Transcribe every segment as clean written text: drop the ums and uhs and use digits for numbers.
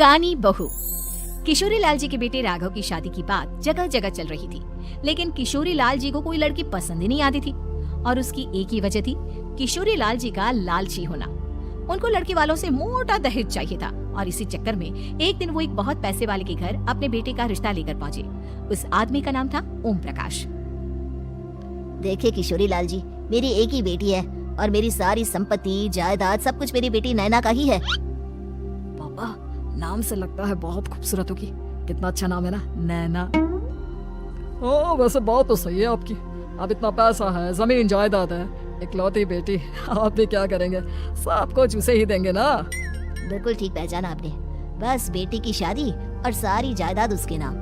कानी बहू। किशोरी लाल जी के बेटे राघव की शादी की बात जगह जगह चल रही थी, लेकिन किशोरी लाल जी को कोई लड़की पसंद ही नहीं आती थी। और उसकी एक ही वजह थी, किशोरी लाल जी का लालची होना। उनको लड़की वालों से मोटा दहेज चाहिए था और इसी चक्कर में एक दिन वो एक बहुत पैसे वाले के घर अपने बेटे का रिश्ता लेकर पहुंचे। उस आदमी का नाम था ओम प्रकाश। देखिए किशोरी लाल जी, मेरी एक ही बेटी है और मेरी सारी संपत्ति जायदाद सब कुछ मेरी बेटी नैना का ही है। पापा, नाम से लगता है बहुत खूबसूरत होगी। कितना अच्छा नाम है ना, नैना। हाँ, वैसे बात तो सही है आपकी। अब इतना पैसा है, जमीन जायदाद है, इकलौती बेटी, आप भी क्या करेंगे? सब कुछ उसे ही देंगे ना। बिल्कुल ठीक पहचाना आपने। बस बेटी की शादी और सारी जायदाद उसके नाम।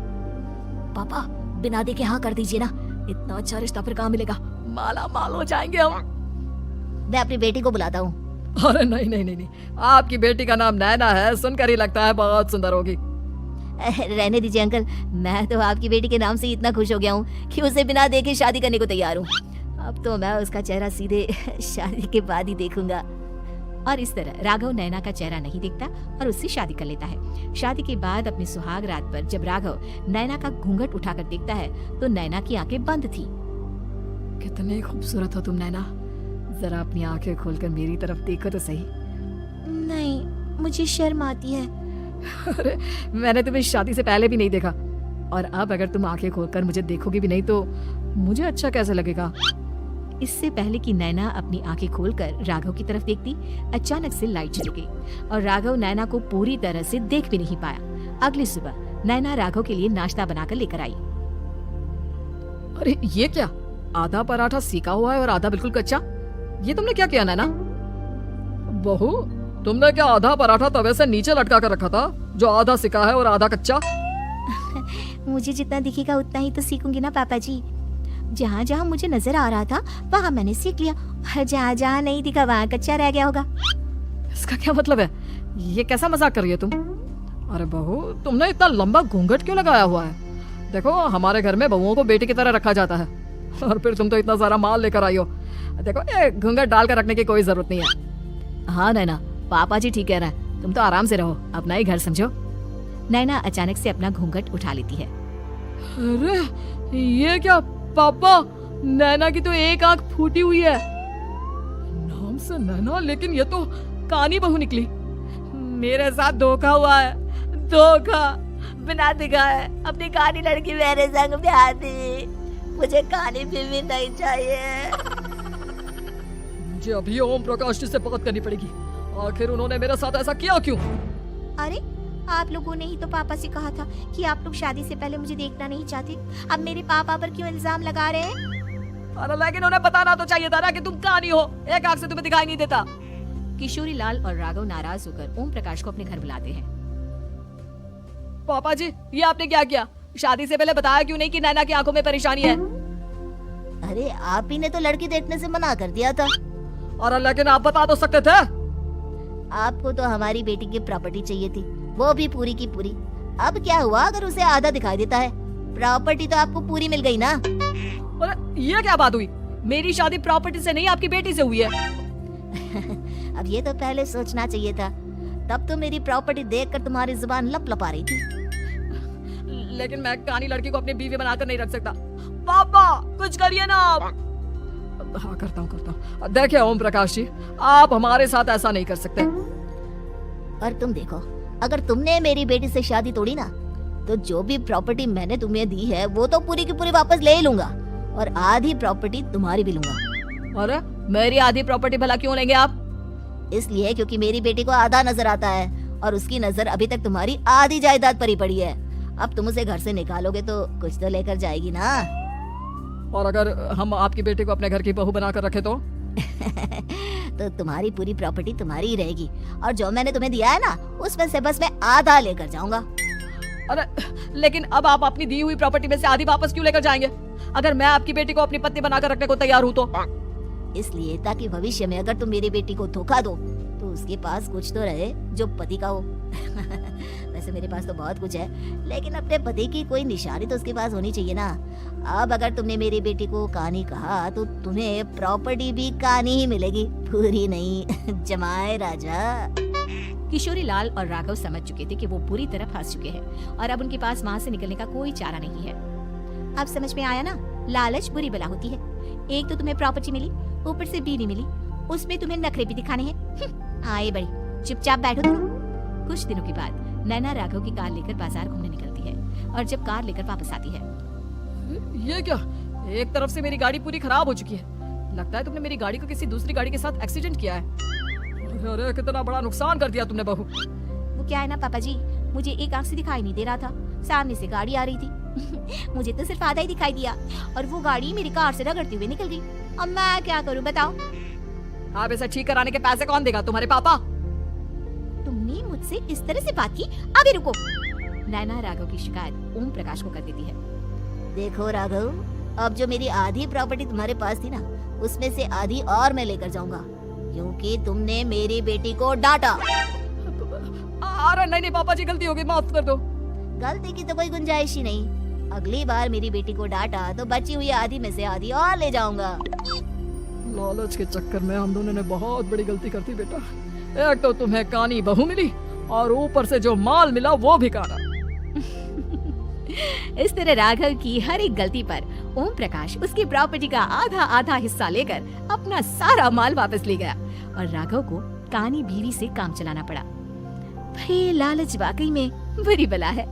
पापा, बिना देखे हाँ कर दीजिए ना। इतना अच्छा रिश्ता फिर कहाँ मिलेगा? माला माल हो जाएंगे हम। मैं अपनी बेटी को बुलाता हूँ। अरे नहीं नहीं नहीं नहीं, आपकी बेटी का नाम नैना है, सुनकर ही लगता है बहुत सुंदर होगी। रहने दीजिए अंकल, मैं तो आपकी बेटी के नाम से इतना खुश हो गया हूँ कि उसे बिना देखे शादी करने को तैयार हूँ। अब तो मैं उसका चेहरा सीधे शादी के बाद ही देखूंगा। और इस तरह राघव नैना का चेहरा नहीं देखता और उससे शादी कर लेता है। शादी के बाद अपनी सुहाग रात पर जब राघव नैना का घूंघट उठाकर देखता है तो नैना की आंखें बंद थी। कितनी खूबसूरत हो तुम नैना, जरा अपनी आंखें खोलकर मेरी तरफ देखो तो सही। नहीं, मुझे शर्म आती है। अरे, मैंने तुम्हें शादी से पहले भी नहीं देखा, और अब अगर तुम आंखें खोलकर मुझे देखोगी भी नहीं तो मुझे अच्छा कैसे लगेगा? इससे पहले कि नैना अपनी आंखें खोलकर राघव की तरफ देखती, अचानक से लाइट चली गई और राघव नैना को पूरी तरह से देख भी नहीं पाया। अगली सुबह नैना राघव के लिए नाश्ता बनाकर लेकर आई। अरे ये क्या, आधा पराठा सेका हुआ है और आधा बिल्कुल कच्चा। ये तुमने क्या किया नैना? बहू, तुमने क्या आधा पराठा तवे से नीचे लटका कर रखा था जो आधा सिका है और आधा कच्चा? मुझे जितना दिखेगा उतना ही तो सीखूंगी ना पापा जी। जहाँ जहाँ मुझे नजर आ रहा था वहाँ मैंने सीख लिया, और जहाँ जहाँ नहीं दिखा वहाँ कच्चा रह गया होगा। इसका क्या मतलब है? ये कैसा मजाक कर रही है तुम? अरे बहू, तुमने इतना लंबा घूंघट क्यों लगाया हुआ है? देखो, हमारे घर में बहुओं को बेटी की तरह रखा जाता है, और फिर तुम तो इतना सारा माल लेकर आई हो। देखो, ये घूंघट डाल कर रखने की कोई जरूरत नहीं है। हाँ नैना, पापा जी ठीक कह रहे हैं, तुम तो आराम से रहो, अपना ही घर समझो। नैना अचानक से अपना घूंघट उठा लेती है। अरे ये क्या पापा, नैना की तो एक आंख फूटी हुई है। नाम से नैना, लेकिन ये तो कानी बहू निकली। मेरे साथ धोखा हुआ है, धोखा। बिना दिखाए अपनी कानी लड़की मेरे संग ब्याह दी। मुझे कानी भी नहीं चाहिए। मुझे अभी ओम प्रकाश जी से बात करनी पड़ेगी। आखिर उन्होंने मेरे साथ ऐसा किया क्यों? अरे, आप लोगों ने ही तो पापा से कहा था कि आप लोग शादी से पहले मुझे देखना नहीं चाहते। अब मेरे पापा पर क्यों इल्जाम लगा रहे हैं? अरे लेकिन उन्हें बताना तो चाहिए था ना कि तुम कानी हो, एक आंख से तुम्हें दिखाई नहीं देता। किशोरी लाल और राघव नाराज होकर ओम प्रकाश को अपने घर बुलाते हैं। पापा जी, ये आपने क्या किया? शादी से पहले बताया क्यों नहीं कि नैना की आंखों में परेशानी है? अरे, आप ही ने तो लड़की देखने से मना कर दिया था। और लेकिन आप बता तो सकते थे। आपको तो हमारी बेटी की प्रॉपर्टी चाहिए थी, वो भी पूरी की पूरी। अब क्या हुआ अगर उसे आधा दिखाई देता है? प्रॉपर्टी तो आपको पूरी मिल गई ना। अरे ये क्या बात हुई? मेरी शादी प्रॉपर्टी से नहीं, आपकी बेटी से हुई है। अब ये तो पहले सोचना चाहिए था, तब तो मेरी प्रॉपर्टी देखकर तुम्हारी जुबान लप लपा रही थी। लेकिन मैं कानी लड़की को अपनी बीवी बनाकर नहीं रख सकता। पापा, कुछ करिए ना आप। हाँ, करता हूँ। देखिए ओम प्रकाश जी, आप हमारे साथ ऐसा नहीं कर सकते। और तुम देखो, अगर तुमने मेरी बेटी से शादी तोड़ी ना, तो जो भी प्रॉपर्टी मैंने तुम्हें दी है वो तो पूरी की पूरी वापस ले ही लूंगा, और आधी प्रॉपर्टी तुम्हारी भी लूंगा। अरे, मेरी आधी प्रॉपर्टी भला क्यों लेंगे आप? इसलिए क्योंकि मेरी बेटी को आधा नजर आता है और उसकी नजर अभी तक तुम्हारी आधी जायदाद पर ही पड़ी है। अब तुम उसे घर से निकालोगे तो कुछ तो लेकर जाएगी ना। और अगर हम आपकी बेटी को अपने घर की बहू बनाकर रखे तो? तो तुम्हारी पूरी प्रॉपर्टी तुम्हारी ही रहेगी, और जो मैंने तुम्हें दिया है ना, उसमें से बस मैं आधा लेकर जाऊंगा। अरे लेकिन अब आप अपनी दी हुई प्रॉपर्टी में से आधी वापस क्यों लेकर जाएंगे? अगर मैं आपकी बेटी को अपनी पत्नी बनाकर रखने को तैयार हूँ तो? इसलिए ताकि भविष्य में अगर तुम मेरी बेटी को धोखा दो तो उसके पास कुछ तो रहे जो पति का हो। वैसे मेरे पास तो बहुत कुछ है, लेकिन अपने पति की कोई निशानी तो उसके पास होनी चाहिए ना। अब अगर तुमने मेरी बेटी को कानी कहा तो तुम्हें प्रॉपर्टी भी कानी ही मिलेगी, पूरी नहीं। जमाए राजा। किशोरी लाल और राघव समझ चुके थे कि वो बुरी तरह फंस चुके हैं और अब उनके पास वहाँ से निकलने का कोई चारा नहीं है। अब समझ में आया ना, लालच बुरी बला होती है। एक तो तुम्हें प्रॉपर्टी मिली, ऊपर से बीवी मिली, उसमें तुम्हें नखरे भी दिखाने हैं। आए बड़ी, चुपचाप बैठो तुम। कुछ दिनों के बाद नैना राघव की कार लेकर बाजार घूमने निकलती है और जब कार लेकर वापस आती है, ये क्या, एक तरफ से मेरी गाड़ी पूरी खराब हो चुकी है। लगता है तुमने मेरी गाड़ी को किसी दूसरी गाड़ी के साथ एक्सीडेंट किया है। अरे कितना बड़ा नुकसान कर दिया तुमने बहू। वो क्या है ना पापा जी, मुझे एक आंख से दिखाई नहीं दे रहा था, सामने से गाड़ी आ रही थी। मुझे तो सिर्फ आधा ही दिखाई दिया और वो गाड़ी मेरी कार से रगड़ते हुए निकल गई। अब मैं क्या करूं बताओ? आप इसे ठीक कराने के पैसे कौन देगा, तुम्हारे पापा? तुमने मुझसे इस तरह से बात की? अभी रुको। नैना राघव की शिकायत ओम प्रकाश को कर देती है। देखो राघव, अब जो मेरी आधी प्रॉपर्टी तुम्हारे पास थी ना, उसमें से आधी और मैं लेकर जाऊंगा, क्योंकि तुमने मेरी बेटी को डांटा। अरे नहीं पापा जी, गलती हो गई, माफ कर दो। गलती की तो कोई गुंजाइश ही नहीं। अगली बार मेरी बेटी को डांटा तो बची हुई आधी में से आधी और ले जाऊंगा। लालच के चक्कर में हम दोनों ने बहुत बड़ी गलती कर दी बेटा। एक तो तुम्हें कानी बहू मिली और ऊपर से जो माल मिला वो भी काना। इस तरह राघव की हर एक गलती पर ओम प्रकाश उसकी प्रॉपर्टी का आधा आधा हिस्सा लेकर अपना सारा माल वापस ले गया और राघव को कानी बीवी से काम चलाना पड़ा। भाई लालच वाकई में बुरी बला है।